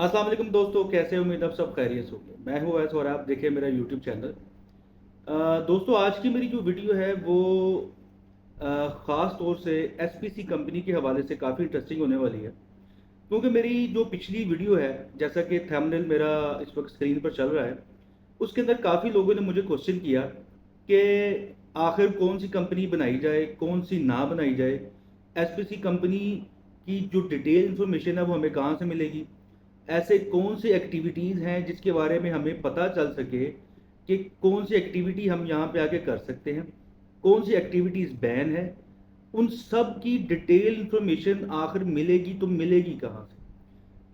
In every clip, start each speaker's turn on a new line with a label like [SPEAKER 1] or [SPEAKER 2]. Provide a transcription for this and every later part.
[SPEAKER 1] अस्सलाम वालेकुम दोस्तों, कैसे हो? उम्मीद आप सब खैरियत से होंगे। मैं हूँ वैस और आप देखें मेरा यूट्यूब चैनल। दोस्तों, आज की मेरी जो वीडियो है वो ख़ास तौर से एसपीसी कंपनी के हवाले से काफ़ी इंटरेस्टिंग होने वाली है, क्योंकि मेरी जो पिछली वीडियो है, जैसा कि थंबनेल मेरा इस वक्त स्क्रीन पर चल रहा है, उसके अंदर काफ़ी लोगों ने मुझे क्वेश्चन किया कि आखिर कौन सी कंपनी बनाई जाए, कौन सी ना बनाई जाए। एसपीसी कंपनी की जो डिटेल इंफॉर्मेशन है वो हमें कहाँ से मिलेगी? ऐसे कौन सी एक्टिविटीज़ हैं जिसके बारे में हमें पता चल सके कि कौन सी एक्टिविटी हम यहाँ पे आके कर सकते हैं, कौन सी एक्टिविटीज़ बैन है। उन सब की डिटेल इंफॉर्मेशन आखिर मिलेगी तो मिलेगी कहाँ से?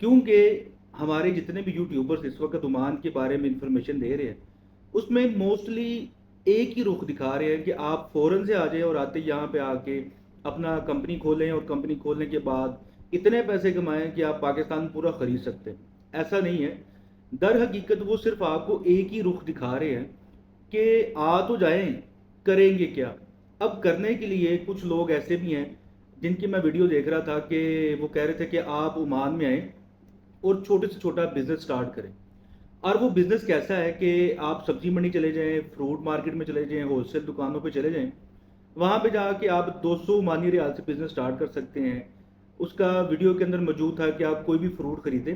[SPEAKER 1] क्योंकि हमारे जितने भी यूट्यूबर्स इस वक्त ओमान के बारे में इंफॉर्मेशन दे रहे हैं, उसमें मोस्टली एक ही रुख दिखा रहे हैं कि आप फ़ौरन से आ जाएं और आते यहाँ पे आके अपना कंपनी खोलें और कंपनी खोलने के बाद इतने पैसे कमाएं कि आप पाकिस्तान पूरा ख़रीद सकते हैं। ऐसा नहीं है। दर हकीकत वो सिर्फ आपको एक ही रुख दिखा रहे हैं कि आ तो जाएं, करेंगे क्या। अब करने के लिए कुछ लोग ऐसे भी हैं जिनकी मैं वीडियो देख रहा था कि वो कह रहे थे कि आप ओमान में आएँ और छोटे से छोटा बिजनेस स्टार्ट करें। और वो बिजनेस कैसा है कि आप सब्जी मंडी चले जाएं, फ्रूट मार्केट में चले जाएं, होलसेल दुकानों पे चले जाएं, वहाँ पे जाके आप 200 ओमानी रियाल से बिजनेस स्टार्ट कर सकते हैं। उसका वीडियो के अंदर मौजूद था कि आप कोई भी फ्रूट खरीदें,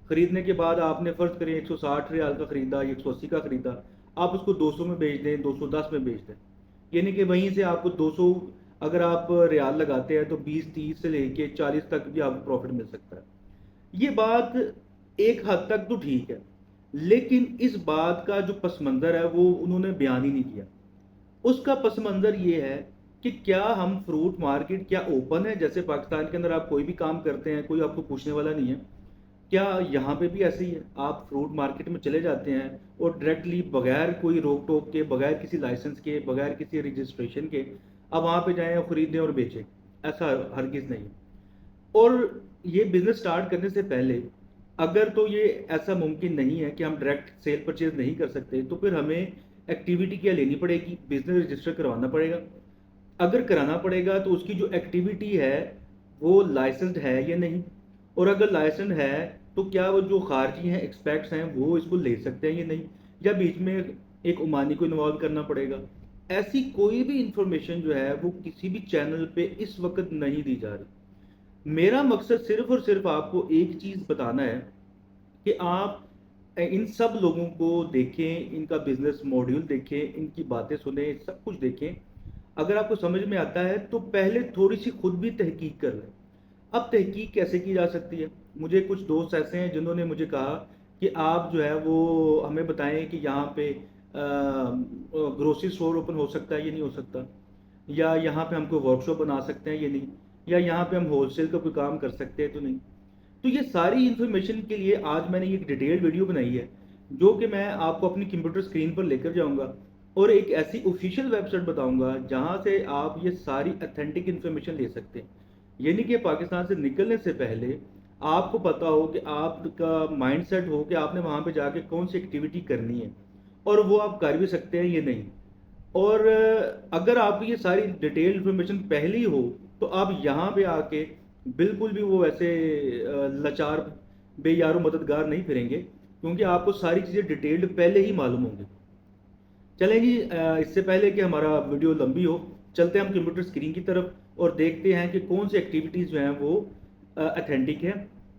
[SPEAKER 1] खरीदने के बाद आपने फ़र्ज़ करें 160 रियाल का ख़रीदा, 180 का ख़रीदा, आप उसको 200 में बेच दें, 210 में बेच दें। यानी कि वहीं से आपको 200 अगर आप रियाल लगाते हैं तो 20-30 से लेके 40 तक भी आपको प्रॉफिट मिल सकता है। ये बात एक हद तक तो ठीक है, लेकिन इस बात का जो पस मंज़र है वो उन्होंने बयान ही नहीं किया। उसका पस मंज़र ये है कि क्या हम फ्रूट मार्केट क्या ओपन है, जैसे पाकिस्तान के अंदर आप कोई भी काम करते हैं, कोई आपको पूछने वाला नहीं है। क्या यहाँ पे भी ऐसे ही है? आप फ्रूट मार्केट में चले जाते हैं और डायरेक्टली बगैर कोई रोक टोक के, बगैर किसी लाइसेंस के, बगैर किसी रजिस्ट्रेशन के आप वहाँ पे जाएं और ख़रीदें और बेचें? ऐसा हरगिज़ नहीं है। और ये बिजनेस स्टार्ट करने से पहले अगर तो ये ऐसा मुमकिन नहीं है कि हम डायरेक्ट सेल परचेज नहीं कर सकते, तो फिर हमें एक्टिविटी क्या लेनी पड़ेगी? बिजनेस रजिस्टर करवाना पड़ेगा। अगर कराना पड़ेगा तो उसकी जो एक्टिविटी है वो लाइसेंस्ड है या नहीं, और अगर लाइसेंस है तो क्या वो जो खारजी हैं, एक्सपेक्ट्स हैं, वो इसको ले सकते हैं या नहीं, या बीच में एक ओमानी को इन्वॉल्व करना पड़ेगा। ऐसी कोई भी इंफॉर्मेशन जो है वो किसी भी चैनल पे इस वक्त नहीं दी जा रही। मेरा मकसद सिर्फ और सिर्फ आपको एक चीज़ बताना है कि आप इन सब लोगों को देखें, इनका बिजनेस मॉड्यूल देखें, इनकी बातें सुने, सब कुछ देखें। अगर आपको समझ में आता है तो पहले थोड़ी सी खुद भी तहकीक कर लें। अब तहकीक कैसे की जा सकती है? मुझे कुछ दोस्त ऐसे हैं जिन्होंने मुझे कहा कि आप जो है वो हमें बताएं कि यहाँ पे ग्रोसरी स्टोर ओपन हो सकता है या नहीं हो सकता, या यहाँ पे हम कोई वर्कशॉप बना सकते हैं या नहीं, या यहाँ पे हम होलसेल का कोई काम कर सकते हैं तो नहीं। तो ये सारी इन्फॉर्मेशन के लिए आज मैंने एक डिटेल्ड वीडियो बनाई है, जो कि मैं आपको अपनी कंप्यूटर स्क्रीन पर लेकर जाऊंगा और एक ऐसी ऑफिशियल वेबसाइट बताऊंगा जहां से आप ये सारी अथेंटिक इन्फॉर्मेशन ले सकते हैं। यानी कि पाकिस्तान से निकलने से पहले आपको पता हो कि आपका माइंड सेट हो कि आपने वहां पे जाके कौन सी एक्टिविटी करनी है और वो आप कर भी सकते हैं या नहीं। और अगर आपको ये सारी डिटेल इन्फॉर्मेशन पहले ही हो तो आप यहाँ पे आके बिल्कुल भी वो ऐसे लाचार बेयारो मददगार नहीं फिरेंगे, क्योंकि आपको सारी चीज़ें डिटेल्ड पहले ही मालूम होंगी। चलें जी, इससे पहले कि हमारा वीडियो लंबी हो, चलते हैं हम कंप्यूटर स्क्रीन की तरफ और देखते हैं कि कौन सी एक्टिविटीज़ जो हैं वो अथेंटिक है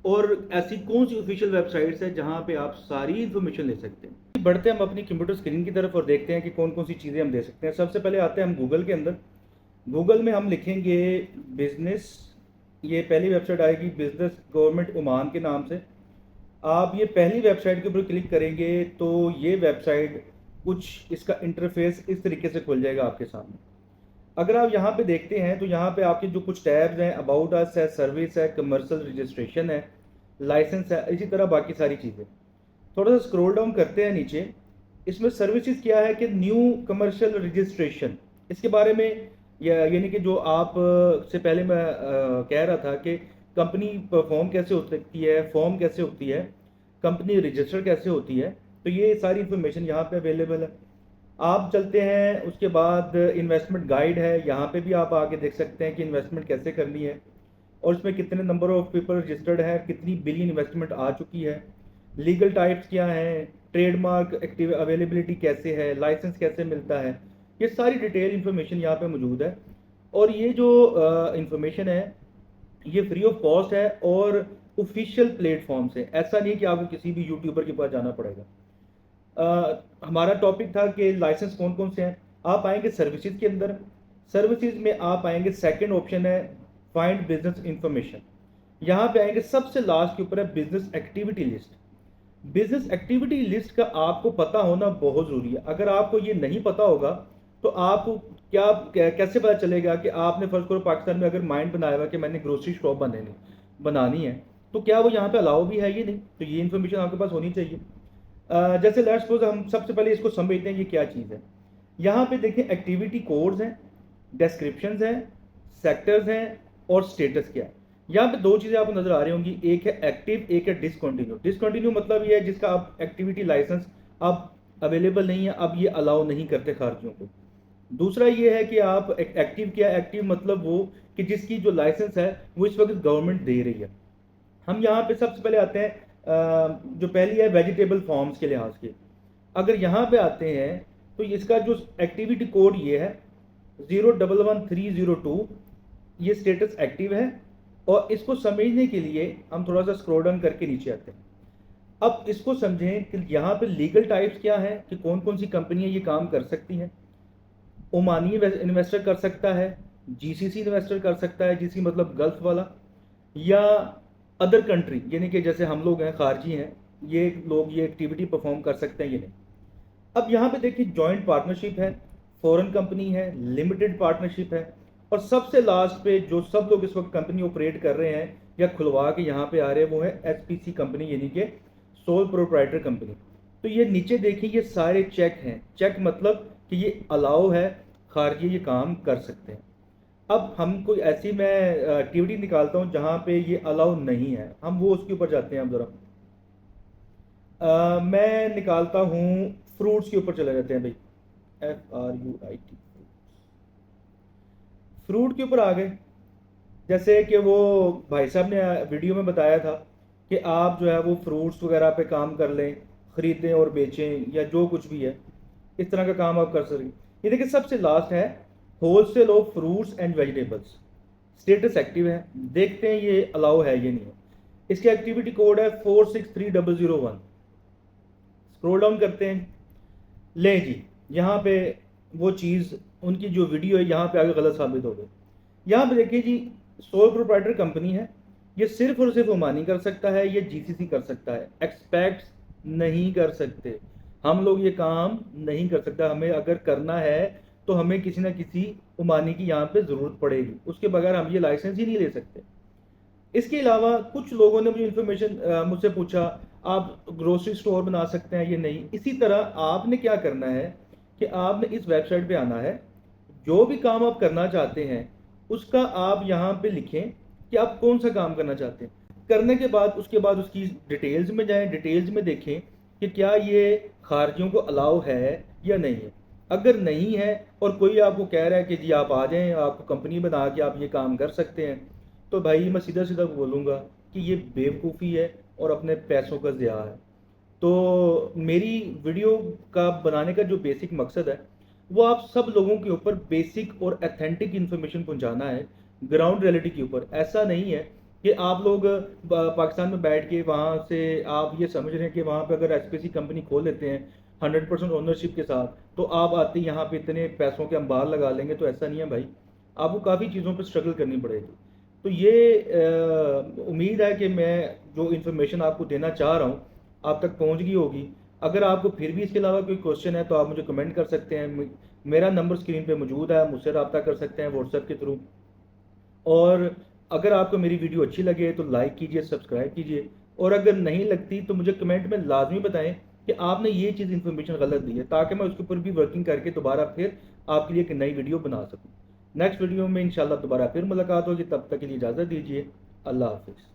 [SPEAKER 1] और ऐसी कौन सी ऑफिशियल वेबसाइट्स हैं जहाँ पे आप सारी इंफॉर्मेशन ले सकते हैं। बढ़ते हैं हम अपनी कंप्यूटर स्क्रीन की तरफ और देखते हैं कि कौन कौन सी चीज़ें हम दे सकते हैं। सबसे पहले आते हैं हम गूगल के अंदर। गूगल में हम लिखेंगे बिजनेस, ये पहली वेबसाइट आएगी बिजनेस गवर्नमेंट ओमान के नाम से। आप ये पहली वेबसाइट के ऊपर क्लिक करेंगे तो ये वेबसाइट कुछ इसका इंटरफेस इस तरीके से खुल जाएगा आपके सामने। अगर आप यहाँ पे देखते हैं तो यहाँ पे आपके जो कुछ टैब्स हैं, अबाउट अस है, सर्विस है, कमर्शियल रजिस्ट्रेशन है, लाइसेंस है, इसी तरह बाकी सारी चीज़ें। थोड़ा सा स्क्रॉल डाउन करते हैं नीचे। इसमें सर्विसेज क्या है कि न्यू कमर्शियल रजिस्ट्रेशन, इसके बारे में यानी कि जो आप से पहले मैं कह रहा था कि कंपनी फॉर्म कैसे होती है, फॉर्म कैसे होती है, कंपनी रजिस्टर कैसे होती है, तो ये सारी इन्फॉर्मेशन यहाँ पे अवेलेबल है। आप चलते हैं, उसके बाद इन्वेस्टमेंट गाइड है, यहाँ पे भी आप आके देख सकते हैं कि इन्वेस्टमेंट कैसे करनी है। और इसमें कितने नंबर ऑफ पीपल रजिस्टर्ड हैं, कितनी बिलियन इन्वेस्टमेंट आ चुकी है, लीगल टाइप्स क्या हैं, ट्रेडमार्क एक्टिव अवेलेबिलिटी कैसे है, लाइसेंस कैसे मिलता है, ये सारी डिटेल इन्फॉर्मेशन यहाँ पे मौजूद है। और ये जो इंफॉर्मेशन है ये फ्री ऑफ कॉस्ट है और ऑफिशियल प्लेटफॉर्म से, ऐसा नहीं है कि आपको किसी भी यूट्यूबर के पास जाना पड़ेगा। हमारा टॉपिक था कि लाइसेंस कौन कौन से हैं। आप आएंगे सर्विसेज के अंदर, सर्विसेज में आप आएंगे, सेकंड ऑप्शन है फाइंड बिजनेस इंफॉर्मेशन। यहाँ पे आएंगे सबसे लास्ट के ऊपर है business activity list. Business activity list का आपको पता होना बहुत ज़रूरी है। अगर आपको ये नहीं पता होगा तो आपको कैसे पता चलेगा कि आपने फर्स्ट करो पाकिस्तान में अगर माइंड बनाया हुआ कि मैंने ग्रोसरी शॉप बनानी है तो क्या वो यहाँ पे अलाउ भी है ये नहीं, तो ये इन्फॉर्मेशन आपके पास होनी चाहिए। जैसे लेट्स सपोज हम सबसे पहले इसको समझते हैं ये क्या चीज़ है। यहाँ पे देखें एक्टिविटी कोड्स हैं, डिस्क्रिप्शंस हैं, सेक्टर्स हैं और स्टेटस क्या है। यहाँ पे दो चीज़ें आपको नजर आ रही होंगी, एक है एक्टिव, एक है डिसकंटिन्यू। डिसकंटिन्यू मतलब ये है जिसका अब एक्टिविटी लाइसेंस अब अवेलेबल नहीं है, अब ये अलाउ नहीं करते खारजियों को। दूसरा ये है कि आप एक्टिव क्या है, एक्टिव मतलब वो कि जिसकी जो लाइसेंस है वो इस वक्त गवर्नमेंट दे रही है। हम यहाँ पे सबसे पहले आते हैं जो पहली है वेजिटेबल फॉर्म्स के लिहाज के। अगर यहाँ पे आते हैं तो इसका जो एक्टिविटी कोड ये है 011302, ये स्टेटस एक्टिव है। और इसको समझने के लिए हम थोड़ा सा स्क्रॉल डाउन करके नीचे आते हैं। अब इसको समझें कि यहाँ पे लीगल टाइप्स क्या है, कि कौन कौन सी कंपनियां ये काम कर सकती हैं। ओमानी इन्वेस्टर कर सकता है, जीसीसी इन्वेस्टर कर सकता है, जीसी मतलब गल्फ वाला, या अदर कंट्री यानी कि जैसे हम लोग हैं खारजी हैं, ये लोग ये एक्टिविटी परफॉर्म कर सकते हैं ये नहीं। अब यहाँ पे देखिए जॉइंट पार्टनरशिप है, फॉरेन कंपनी है, लिमिटेड पार्टनरशिप है, और सबसे लास्ट पे जो सब लोग इस वक्त कंपनी ऑपरेट कर रहे हैं या खुलवा के यहाँ पे आ रहे हैं वो है एसपीसी कंपनी यानी कि सोल प्रोप्राइटर कंपनी। तो ये नीचे देखिए ये सारे चेक हैं, चेक मतलब कि ये अलाउ है, खारजी ये काम कर सकते हैं। अब हम कोई ऐसी मैं एक्टिविटी निकालता हूँ जहाँ पे ये अलाउ नहीं है, हम वो उसके ऊपर जाते हैं। हम ज़रा मैं निकालता हूँ फ्रूट्स के ऊपर चले जाते हैं भाई, FRUIT, फ्रूट के ऊपर आ गए। जैसे कि वो भाई साहब ने वीडियो में बताया था कि आप जो है वो फ्रूट्स वगैरह पे काम कर लें, ख़रीदें और बेचें या जो कुछ भी है इस तरह का काम आप कर सकें। ये देखिए सबसे लास्ट है wholesale of fruits and vegetables, status active है। देखते हैं ये अलाउ है ये नहीं है। इसका एक्टिविटी कोड है 463001। स्क्रॉल डाउन करते हैं, ले जी यहाँ पे वो चीज़ उनकी जो वीडियो है यहाँ पे आगे गलत साबित हो गई। यहाँ पे देखिए जी सोल प्रोप्राइटर कंपनी है, ये सिर्फ और सिर्फ ओमानी कर सकता है, ये जीसीसी कर सकता है, एक्सपेक्ट्स नहीं कर सकते। हम लोग ये काम नहीं कर सकता। हमें अगर करना है तो हमें किसी ना किसी ओमानी की यहाँ पे ज़रूरत पड़ेगी, उसके बगैर हम ये लाइसेंस ही नहीं ले सकते। इसके अलावा कुछ लोगों ने मुझे इन्फॉर्मेशन मुझसे पूछा आप ग्रोसरी स्टोर बना सकते हैं, ये नहीं। इसी तरह आपने क्या करना है कि आपने इस वेबसाइट पे आना है, जो भी काम आप करना चाहते हैं उसका आप यहाँ पे लिखें कि आप कौन सा काम करना चाहते हैं। करने के बाद उसके बाद उसकी डिटेल्स में जाएं, डिटेल्स में देखें कि क्या ये खारजियों को अलाउ है या नहीं है। अगर नहीं है और कोई आपको कह रहा है कि जी आप आ जाएं, आपको कंपनी बना के आप ये काम कर सकते हैं, तो भाई मैं सीधा सीधा बोलूँगा कि ये बेवकूफ़ी है और अपने पैसों का ज़िया है। तो मेरी वीडियो का बनाने का जो बेसिक मकसद है वो आप सब लोगों के ऊपर बेसिक और अथेंटिक इन्फॉर्मेशन पहुंचाना है, ग्राउंड रियलिटी के ऊपर। ऐसा नहीं है कि आप लोग पाकिस्तान में बैठ के वहाँ से आप ये समझ रहे हैं कि वहाँ पे अगर एसपीसी कंपनी खोल लेते हैं 100% ओनरशिप के साथ तो आप आते यहाँ पे इतने पैसों के अंबार लगा लेंगे। तो ऐसा नहीं है भाई, आपको काफ़ी चीज़ों पर स्ट्रगल करनी पड़ेगी। तो ये उम्मीद है कि मैं जो इन्फॉर्मेशन आपको देना चाह रहा हूँ आप तक पहुँच गई होगी। अगर आपको फिर भी इसके अलावा कोई क्वेश्चन है तो आप मुझे कमेंट कर सकते हैं। मेरा नंबर स्क्रीन पे मौजूद है, मुझसे रब्ता कर सकते हैं व्हाट्सएप के थ्रू। और अगर आपको मेरी वीडियो अच्छी लगे तो लाइक कीजिए, सब्सक्राइब कीजिए, और अगर नहीं लगती तो मुझे कमेंट में लाजमी बताएं कि आपने ये चीज़ इन्फॉर्मेशन गलत दी है, ताकि मैं उसके ऊपर भी वर्किंग करके दोबारा फिर आपके लिए एक नई वीडियो बना सकूँ। नेक्स्ट वीडियो में इंशाल्लाह दोबारा फिर मुलाकात होगी, तब तक के लिए इजाज़त दीजिए। अल्लाह हाफिज़।